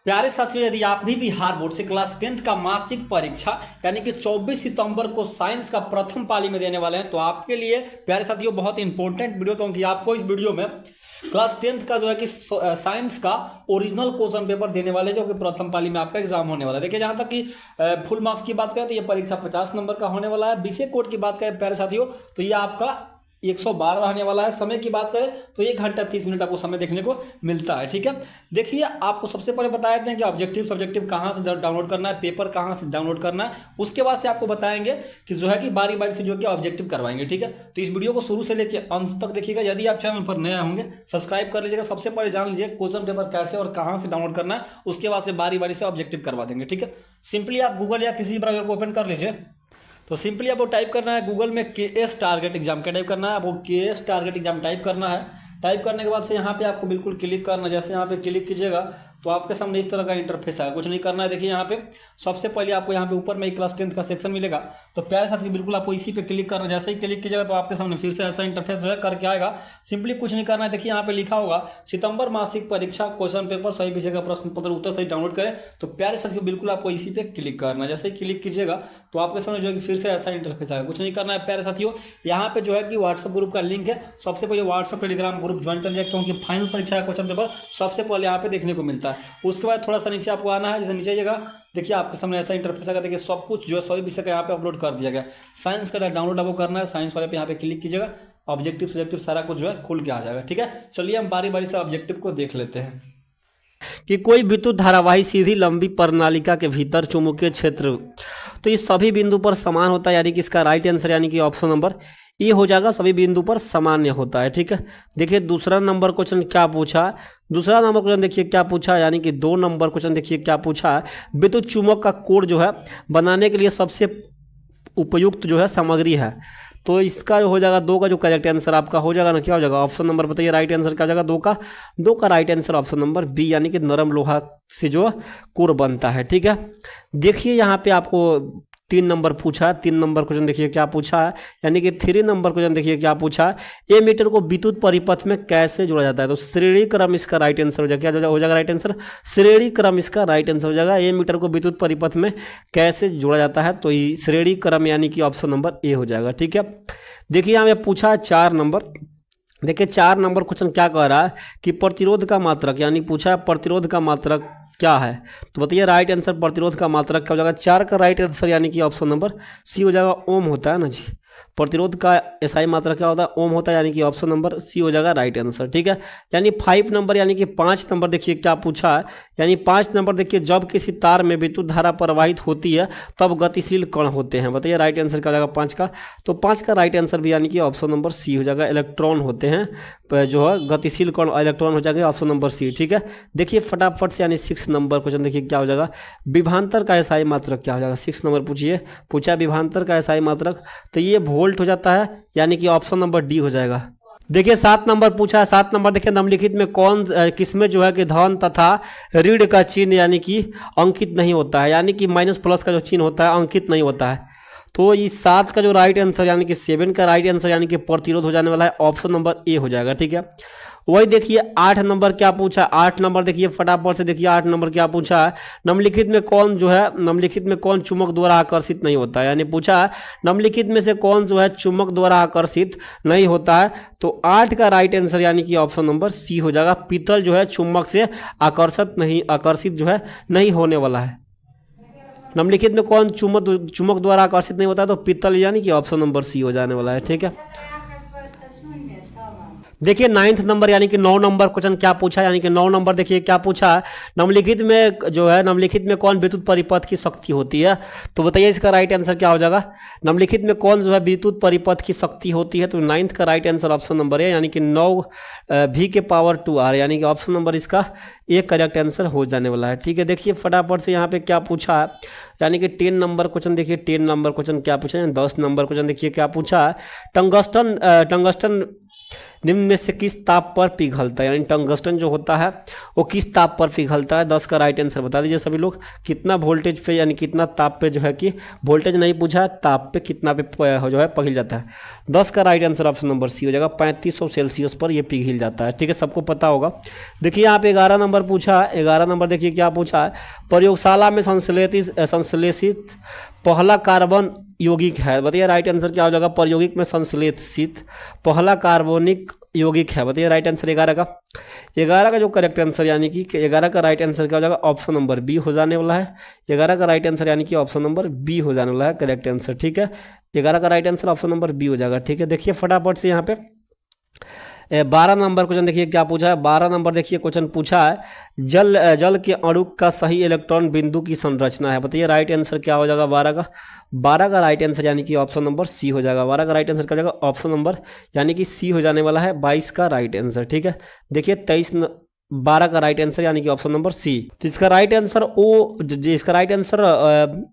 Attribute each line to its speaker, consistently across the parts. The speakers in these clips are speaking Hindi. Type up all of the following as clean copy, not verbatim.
Speaker 1: प्यारे साथियों, यदि आप भी बिहार बोर्ड से क्लास 10th का मासिक परीक्षा यानी कि 24 सितंबर को साइंस का प्रथम पाली में देने वाले हैं, तो आपके लिए प्यारे साथियों बहुत इंपॉर्टेंट वीडियो, क्योंकि आपको इस वीडियो में क्लास 10th का जो है कि साइंस का ओरिजिनल क्वेश्चन पेपर देने वाले, जो कि प्रथम पाली में आपका एग्जाम होने वाला है। देखिए, जहां तक कि फुल मार्क्स की बात करें तो ये परीक्षा 50 नंबर का होने वाला है। विषय कोड की बात करें प्यारे साथियों, तो ये आपका 112 रहने वाला है। समय की बात करें तो 1 घंटा 30 मिनट आपको समय देखने को मिलता है। ठीक है, देखिए आपको सबसे पहले बता देते हैं कि ऑब्जेक्टिव सब्जेक्टिव कहाँ से डाउनलोड करना है, पेपर कहाँ से डाउनलोड करना है। उसके बाद से आपको बताएंगे कि जो है कि बारी बारी से जो कि ऑब्जेक्टिव करवाएंगे। ठीक है, तो इस वीडियो को शुरू से लेकर अंत तक देखिएगा। यदि आप चैनल पर नए होंगे सब्सक्राइब कर लीजिएगा। सबसे पहले जान लीजिए क्वेश्चन पेपर कैसे और कहाँ से डाउनलोड करना है, उसके बाद से बारी बारी से ऑब्जेक्टिव करवा देंगे। ठीक है, सिंपली आप गूगल या किसी ब्राउजर को ओपन कर लीजिए। तो सिंपली आपको टाइप करना है गूगल में KS टारगेट एग्जाम का टाइप करना है। आपको KS टारगेट एग्जाम टाइप करना है। टाइप करने के बाद से यहाँ पे आपको बिल्कुल क्लिक करना है। जैसे यहाँ पे क्लिक कीजिएगा तो आपके सामने इस तरह का इंटरफेस है। कुछ नहीं करना है। देखिए, यहाँ पे सबसे पहले आपको यहाँ पे ऊपर में एक क्लास 10th का सेक्शन मिलेगा। तो प्यारे साथी बिल्कुल आपको इसी पे क्लिक करना है। जैसे ही क्लिक कीजिएगा तो आपके सामने फिर से ऐसा इंटरफेस जो है करके आएगा। सिंपली कुछ नहीं करना है। देखिए, यहाँ पे लिखा होगा सितंबर मासिक परीक्षा क्वेश्चन पेपर सही विषय का प्रश्न पत्र उत्तर सही डाउनलोड करें। तो प्यारे साथियों बिल्कुल आपको इसी पे क्लिक करना है। जैसे ही क्लिक कीजिएगा तो आपके सामने जो है कि फिर से ऐसा इंटरफेस आएगा। कुछ नहीं करना है प्यारे साथियों। यहाँ पे जो है कि व्हाट्सएप ग्रुप का लिंक है। सबसे पहले व्हाट्सएप टेलीग्राम ग्रुप ज्वाइन कर लिया, क्योंकि फाइनल परीक्षा का क्वेश्चन पेपर सबसे पहले यहाँ पे देखने को मिलता है। उसके बाद थोड़ा सा नीचे आपको आना है। जैसे नीचे आइएगा, देखिए आपके सामने ऐसा इंटरफेस आएगा। देखिए, सब कुछ जो है सभी विषय का यहाँ पे अपलोड कर दिया गया। साइंस का डाउनलोड आपको करना है। साइंस वाले पे यहाँ पे क्लिक कीजिएगा, ऑब्जेक्टिव सब्जेक्टिव सारा कुछ जो है खुल के आ जाएगा। ठीक है, चलिए हम बारी बारी से ऑब्जेक्टिव को देख लेते हैं।
Speaker 2: कि कोई विद्युत धारावाही सीधी लंबी प्रणालिका के भीतर चुंबकीय क्षेत्र तो इस सभी बिंदु पर समान होता है, यानी कि इसका राइट आंसर यानी कि ऑप्शन नंबर ए हो जाएगा। सभी बिंदु पर सामान्य होता है। ठीक है, देखिए दूसरा नंबर क्वेश्चन क्या पूछा। दूसरा नंबर क्वेश्चन देखिए क्या पूछा, यानी कि 2 नंबर क्वेश्चन देखिए क्या पूछा। विद्युत चुम्बक का कोड जो है बनाने के लिए सबसे उपयुक्त जो है सामग्री है। तो इसका हो जाएगा 2 का जो करेक्ट आंसर आपका हो जाएगा ना, क्या हो जाएगा ऑप्शन नंबर बताइए। राइट आंसर क्या हो जाएगा 2 का right answer option number B, यानी कि नरम लोहा से जो कोर बनता है। ठीक है, देखिए यहाँ पे आपको 3 नंबर पूछा है। 3 नंबर क्वेश्चन देखिए क्या पूछा है, यानी कि 3 नंबर क्वेश्चन देखिए क्या पूछा है। ए मीटर को विद्युत परिपथ में कैसे जोड़ा जाता है। तो श्रेणी क्रम इसका राइट आंसर हो जाएगा। क्या हो जाएगा राइट आंसर, श्रेणी क्रम इसका राइट आंसर हो जाएगा। ए मीटर को विद्युत परिपथ में कैसे जोड़ा जाता है, तो ये श्रेणी क्रम यानी कि ऑप्शन नंबर ए हो जाएगा। ठीक है, देखिए यहाँ पे पूछा है 4 नंबर। देखिए 4 नंबर क्वेश्चन क्या कह रहा है कि प्रतिरोध का मात्रक, यानी पूछा है प्रतिरोध का मात्रक क्या है। तो बताइए राइट आंसर प्रतिरोध का मात्रक क्या हो जाएगा। 4 का राइट आंसर यानी कि ऑप्शन नंबर सी हो जाएगा। ओम होता है ना जी, प्रतिरोध का एसआई मात्रक क्या होता है, ओम होता है, यानी कि ऑप्शन नंबर सी हो जाएगा राइट आंसर। ठीक है, यानी 5 नंबर यानी कि 5 नंबर देखिए क्या पूछा है, यानी 5 नंबर देखिए जब किसी तार में विद्युत धारा प्रवाहित होती है तब गतिशील कण होते हैं। बताइए राइट आंसर क्या हो जाएगा 5 का। तो 5 का राइट आंसर भी यानी कि ऑप्शन नंबर सी हो जाएगा। इलेक्ट्रॉन होते हैं जो है गतिशील कण, इलेक्ट्रॉन हो जाएगा ऑप्शन नंबर सी। ठीक है, देखिए फटाफट से यानी 6 नंबर क्वेश्चन देखिए क्या हो जाएगा। विभवांतर का एसआई मात्रक क्या हो जाएगा। 6 नंबर पूछा विभवांतर का एसआई मात्रक, तो ये वोल्ट हो जाता है, यानी कि ऑप्शन नंबर डी हो जाएगा। देखिए 7 नंबर पूछा है। 7 नंबर देखिए निम्नलिखित में कौन किसमें जो है कि धन तथा ऋण का चिन्ह यानी कि अंकित नहीं होता है, यानी कि माइनस प्लस का जो चिन्ह होता है अंकित नहीं होता है। तो इस 7 का जो राइट आंसर यानी कि 7 का राइट आंसर यानी कि प्रतिरोध हो जाने वाला है, ऑप्शन नंबर ए हो जाएगा। ठीक है, वही देखिए 8 नंबर क्या पूछा। 8 नंबर देखिए फटाफट से देखिए 8 नंबर क्या पूछा है। निम्नलिखित में कौन जो है, निम्नलिखित में कौन चुंबक द्वारा आकर्षित नहीं होता है, यानी पूछा है निम्नलिखित में से कौन जो है चुंबक द्वारा आकर्षित नहीं होता है। तो 8 का राइट आंसर यानी कि ऑप्शन नंबर सी हो जाएगा। पीतल जो है चुंबक से आकर्षित जो है नहीं होने वाला है। निम्नलिखित में कौन चुंबक द्वारा आकर्षित नहीं होता है, तो पीतल, यानी कि ऑप्शन नंबर सी हो जाने वाला है। ठीक है, देखिए 9th नंबर यानी कि 9 नंबर क्वेश्चन क्या पूछा, यानी कि 9 नंबर देखिए क्या पूछा है। निम्नलिखित में जो है निम्नलिखित में कौन विद्युत परिपथ की शक्ति होती है। तो बताइए इसका राइट आंसर क्या हो जाएगा। निम्नलिखित में कौन जो है विद्युत परिपथ की शक्ति होती है। तो 9th का राइट आंसर ऑप्शन नंबर है, यानी कि 9 V के पावर 2R, यानी कि ऑप्शन नंबर इसका एक करेक्ट आंसर हो जाने वाला है। ठीक है, देखिए फटाफट से यहाँ पे क्या पूछा है, यानी कि 10 नंबर क्वेश्चन देखिए 10 नंबर क्वेश्चन क्या पूछा है। 10 नंबर क्वेश्चन देखिए क्या पूछा है। टंगस्टन निम्न में से किस ताप पर पिघलता है, यानी टंगस्टन जो होता है वो किस ताप पर पिघलता है? 10 का राइट आंसर बता दीजिए सभी लोग। कितना वोल्टेज पे यानी कितना ताप पे जो है कि वोल्टेज नहीं पूछा है, ताप पे कितना पे जो है पिघल जाता है। 10 का right answer option number C हो जाएगा। 3500 सेल्सियस पर ये पिघल जाता है। ठीक है, सबको पता होगा। देखिए यहाँ पे 11 नंबर पूछा है। 11 नंबर देखिए क्या पूछा है, प्रयोगशाला में संश्लेषित पहला कार्बन यौगिक है, बताइए राइट आंसर क्या हो जाएगा? प्रयोगिक में संश्लेषित पहला कार्बनिक यौगिक है, बताइए राइट आंसर 11 का। 11 का जो करेक्ट आंसर यानी कि 11 का राइट आंसर क्या हो जाएगा? ऑप्शन नंबर बी हो जाने वाला है। 11 का राइट आंसर यानी कि ऑप्शन नंबर बी हो जाने वाला है करेक्ट आंसर। ठीक है, 11 का right answer option number B हो जाएगा। ठीक है, देखिए फटाफट से यहाँ पे 12 नंबर क्वेश्चन देखिए क्या पूछा है। 12 नंबर देखिए क्वेश्चन पूछा है, जल के अणु का सही इलेक्ट्रॉन बिंदु की संरचना है, बताइए राइट आंसर क्या हो जाएगा? 12 का। 12 का राइट आंसर यानी कि ऑप्शन नंबर सी हो जाएगा। 12 का राइट आंसर क्या हो जाएगा? ऑप्शन नंबर यानी कि सी हो जाने वाला है। 22 का राइट आंसर। ठीक है, देखिए 12 का राइट आंसर यानी कि ऑप्शन नंबर सी। तो इसका राइट आंसर इसका राइट आंसर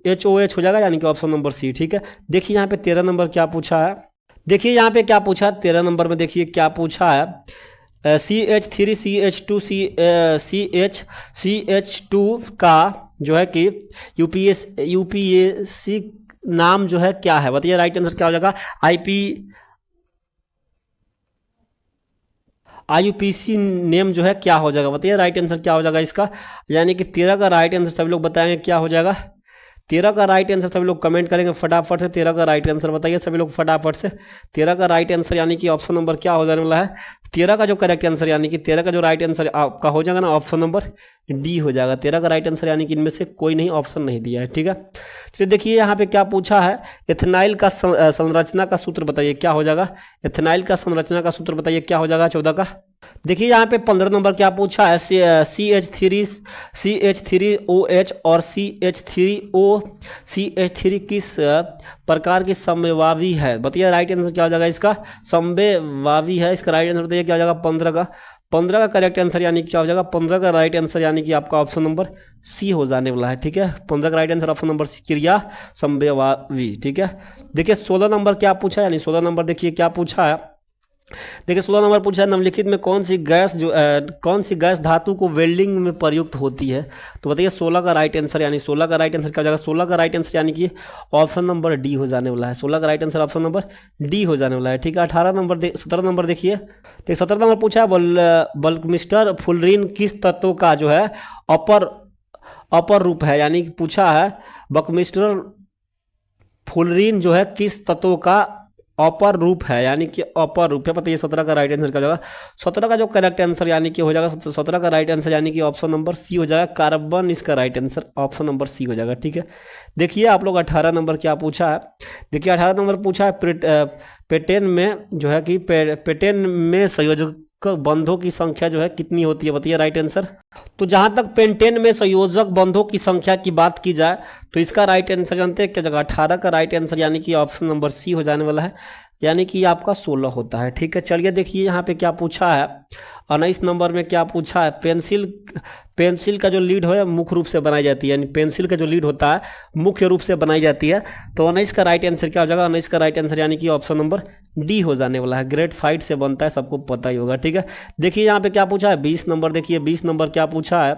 Speaker 2: HOH हो जाएगा यानी कि ऑप्शन नंबर सी। ठीक है, देखिए यहाँ पे 13 नंबर क्या पूछा है। देखिए यहाँ पे क्या पूछा है 13 नंबर में, देखिए क्या पूछा है, CH3 CH2 CH2 का जो है कि यूपीएससी नाम जो है क्या है, बताइए राइट आंसर क्या हो जाएगा? IUPAC नेम जो है क्या हो जाएगा, बताइए राइट आंसर क्या हो जाएगा इसका? यानी कि 13 का राइट आंसर सभी लोग बताएंगे क्या हो जाएगा? 13 का राइट आंसर सभी लोग कमेंट करेंगे फटाफट से। 13 का राइट आंसर बताइए सभी लोग फटाफट से। 13 का राइट आंसर यानी कि ऑप्शन नंबर क्या हो जाने वाला है? 13 का जो करेक्ट आंसर यानी कि 13 का जो राइट आंसर आपका हो जाएगा ना, ऑप्शन नंबर डी हो जाएगा। 13 का राइट आंसर यानी कि इनमें से कोई नहीं ऑप्शन नहीं दिया है। ठीक है, चलिए देखिए यहाँ पे क्या पूछा है, एथेनाइल का संरचना का सूत्र बताइए क्या हो जाएगा? एथेनाइल का संरचना का सूत्र बताइए क्या हो जाएगा 14 का। देखिए यहाँ पे 15 नंबर क्या पूछा है, CH3OH और CH3 किस प्रकार की समवावी है, बताइए राइट आंसर क्या हो जाएगा इसका? समवावी है, इसका राइट आंसर बताइए क्या हो जाएगा? 15 का। 15 का करेक्ट आंसर यानी क्या हो जाएगा? 15 का राइट आंसर यानी कि आपका ऑप्शन नंबर सी हो जाने वाला है। ठीक है, 15 का right answer option number C, क्रिया समवावी। ठीक है, देखिए 16 नंबर क्या पूछा है, यानी 16 नंबर देखिए क्या पूछा है। देखिए 16 नंबर पूछा है, निम्नलिखित में कौन सी गैस धातु को वेल्डिंग में प्रयुक्त होती है, तो बताइए 16 का राइट आंसर यानी 16 का राइट आंसर क्या हो जाएगा? 16 का राइट आंसर यानी कि ऑप्शन नंबर डी हो जाने वाला है। 16 का right answer option number D हो जाने वाला है। ठीक है, 17 नंबर देखिए, तो 17 नंबर पूछा है, बल्कमिस्टर फुलरिन किस तत्व का जो है अपर रूप है, यानी कि पूछा है बल्कमिस्टर फुलरिन जो है किस तत्व का अपर रूप है, यानी कि अपर रूप है, बताइए 17 का राइट आंसर क्या हो जाएगा? 17 का जो करेक्ट आंसर यानी कि हो जाएगा 17 का राइट आंसर यानी कि ऑप्शन नंबर सी हो जाएगा, कार्बन इसका right answer option number C हो जाएगा। ठीक है, देखिए आप लोग 18 नंबर क्या पूछा है। देखिए 18 नंबर पूछा है, पेटेन में जो है कि पेटेन में संयोजक बंधों की संख्या जो है कितनी होती है, बताइए राइट आंसर। तो जहां तक पेंटेन में संयोजक बंधों की संख्या की बात की जाए तो इसका राइट आंसर जानते हैं क्या जगह? 18 का राइट आंसर यानी कि ऑप्शन नंबर सी हो जाने वाला है, यानी कि आपका 16 होता है। ठीक है, चलिए देखिए यहाँ पे क्या पूछा है। 19 नंबर में क्या पूछा है, पेंसिल का जो लीड है मुख्य रूप से बनाई जाती है, यानी पेंसिल का जो लीड होता है मुख्य रूप से बनाई जाती है। तो 19 का राइट आंसर क्या हो जाएगा? 19 का राइट आंसर यानी कि ऑप्शन नंबर डी हो जाने वाला है। ग्रेफाइट से बनता है, सबको पता ही होगा। ठीक है, देखिए यहाँ पे क्या पूछा है 20 नंबर, देखिए 20 नंबर क्या पूछा है,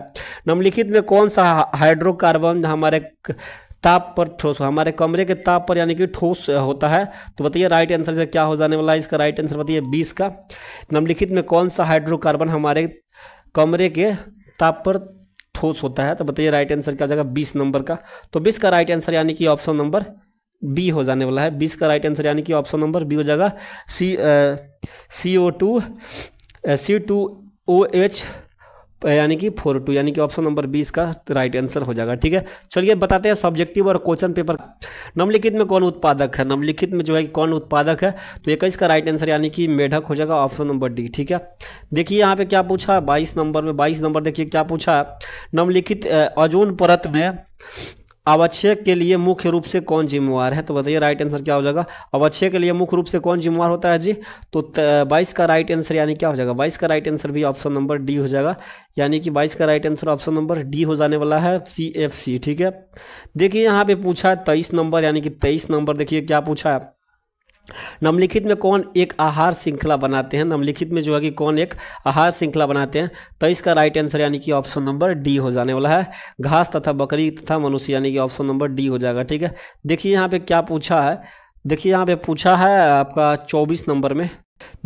Speaker 2: निम्नलिखित में कौन सा हाइड्रोकार्बन हमारे ताप पर ठोस, हमारे कमरे के ताप पर यानी कि ठोस होता है, तो बताइए राइट आंसर से क्या हो जाने वाला है? इसका राइट आंसर बताइए 20 का। निम्नलिखित में कौन सा हाइड्रोकार्बन हमारे कमरे के ताप पर ठोस होता है, तो बताइए राइट आंसर क्या हो जाएगा? 20 नंबर का। तो 20 का राइट आंसर यानी कि ऑप्शन नंबर बी हो जाने वाला है। 20 का राइट आंसर यानी कि ऑप्शन नंबर बी हो जाएगा, C2OH यानी कि 42, यानी कि ऑप्शन नंबर 20 का राइट आंसर हो जाएगा। ठीक है, चलिए बताते हैं सब्जेक्टिव और क्वेश्चन पेपर। निम्नलिखित में कौन उत्पादक है, निम्नलिखित में जो है कौन उत्पादक है, तो 21 का राइट आंसर यानी कि मेढक हो जाएगा, ऑप्शन नंबर डी। ठीक है, देखिए यहाँ पे क्या पूछा है 22 नंबर में। 22 नंबर देखिए क्या पूछा है, निम्नलिखित ओजोन परत में अवक्षय के लिए मुख्य रूप से कौन जिम्मेवार है, तो बताइए राइट आंसर क्या हो जाएगा? अवक्षय के लिए मुख्य रूप से कौन जिम्मेवार होता है जी? तो 22 का राइट आंसर यानी क्या हो जाएगा? 22 का राइट आंसर भी ऑप्शन नंबर डी हो जाएगा, यानी कि 22 का right answer option number D हो जाने वाला है, CFC। ठीक है, देखिए यहाँ पे पूछा है 23 नंबर, यानी कि 23 नंबर देखिए क्या पूछा है, निम्नलिखित में कौन एक आहार श्रृंखला बनाते हैं? निम्नलिखित में जो है कि कौन एक आहार श्रृंखला बनाते हैं? तो इसका राइट आंसर यानी कि ऑप्शन नंबर डी हो जाने वाला है, घास तथा बकरी तथा मनुष्य, यानी कि ऑप्शन नंबर डी हो जाएगा। ठीक है, देखिए यहाँ पे क्या पूछा है, देखिए यहाँ पे पूछा है आपका 24 नंबर में,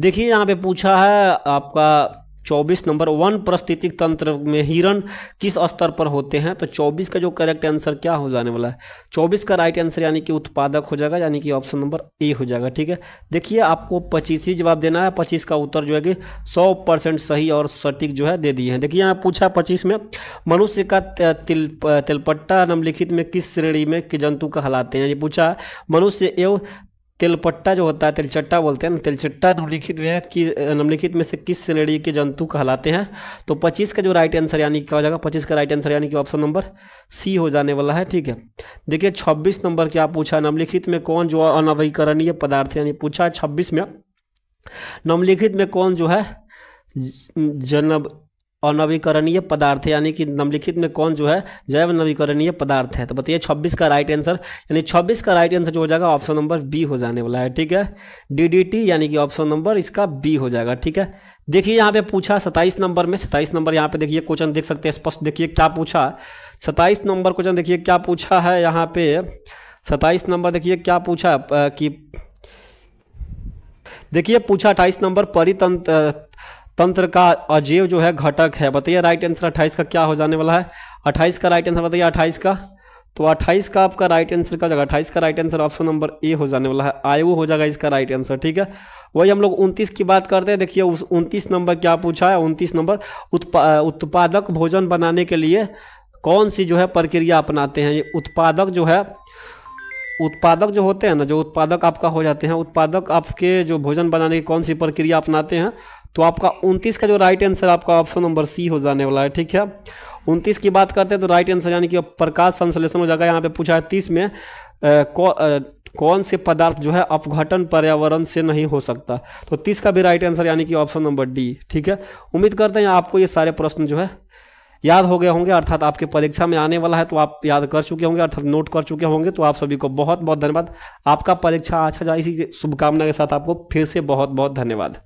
Speaker 2: देखिए यहाँ पे पूछा है आपका 24 नंबर, वन पारिस्थितिक तंत्र में हिरण किस स्तर पर होते हैं? तो 24 का जो करेक्ट आंसर क्या हो जाने वाला है? 24 का राइट आंसर यानी कि उत्पादक हो जाएगा, यानी कि ऑप्शन नंबर ए हो जाएगा। ठीक है, देखिए आपको 25 ही जवाब देना है, 25 का उत्तर जो है कि 100% सही और सटीक जो है दे दिए हैं। देखिए यहाँ पूछा 25 में, मनुष्य का तिलपट्टा निम्नलिखित में किस श्रेणी में के जंतु कहलाते हैं? ये पूछा मनुष्य एवं तिलपट्टा जो होता है, तिलचट्टा बोलते हैं ना, तिलचट्टा निम्नलिखित में से किस श्रेणी के जंतु कहलाते हैं? तो 25 का जो राइट आंसर यानी क्या हो जाएगा? 25 का राइट आंसर यानी कि ऑप्शन नंबर सी हो जाने वाला है। ठीक है, देखिए 26 नंबर क्या पूछा, निम्नलिखित में कौन जो अनवीकरणीय पदार्थ है, यानी पूछा है 26 में, निम्नलिखित में कौन जो है अनवीकरणीय पदार्थ है, यानी कि निम्नलिखित में कौन जो है जैव नवीकरणीय पदार्थ है? तो बताइए 26 का राइट आंसर, यानी 26 का राइट आंसर जो हो जाएगा ऑप्शन नंबर बी हो जाने वाला है। ठीक है, डीडीटी, यानी कि ऑप्शन नंबर इसका बी हो जाएगा। ठीक है, देखिए यहाँ पे पूछा 27 नंबर में, 27 नंबर यहाँ पे देखिए क्वेश्चन देख सकते हैं स्पष्ट, देखिए क्या पूछा 27 नंबर क्वेश्चन, देखिए क्या पूछा है यहाँ पे 27 नंबर, देखिए क्या पूछा कि देखिए पूछा 28 नंबर, तंत्र का अजैव जो है घटक है। बताइए राइट आंसर 28 का क्या हो जाने वाला है? 28 का राइट आंसर बताइए 28 का, तो 28 का आपका राइट आंसर का जगह 28 का right answer option number A हो जाने वाला है, आयु हो जाएगा इसका राइट आंसर। ठीक है, वही हम लोग 29 की बात करते हैं, देखिए 29 नंबर क्या पूछा है, 29 नंबर उत्पादक भोजन बनाने के लिए कौन सी जो है प्रक्रिया अपनाते हैं? ये उत्पादक जो है, उत्पादक जो होते हैं ना, जो उत्पादक आपका हो जाते हैं, उत्पादक आपके जो भोजन बनाने की कौन सी प्रक्रिया अपनाते हैं? तो आपका 29 का जो राइट आंसर आपका ऑप्शन नंबर सी हो जाने वाला है। ठीक है, 29 की बात करते हैं तो राइट आंसर यानी कि प्रकाश संश्लेषण हो जाएगा। यहाँ पे पूछा है 30 में कौन से पदार्थ जो है अपघटन पर्यावरण से नहीं हो सकता? तो 30 का भी राइट आंसर यानी कि ऑप्शन नंबर डी। ठीक है, उम्मीद करते हैं आपको ये सारे प्रश्न जो है याद हो गए होंगे, अर्थात आपके परीक्षा में आने वाला है तो आप याद कर चुके होंगे, अर्थात नोट कर चुके होंगे। तो आप सभी को बहुत बहुत धन्यवाद, आपका परीक्षा अच्छा जाए, इसी शुभकामना के साथ आपको फिर से बहुत बहुत धन्यवाद।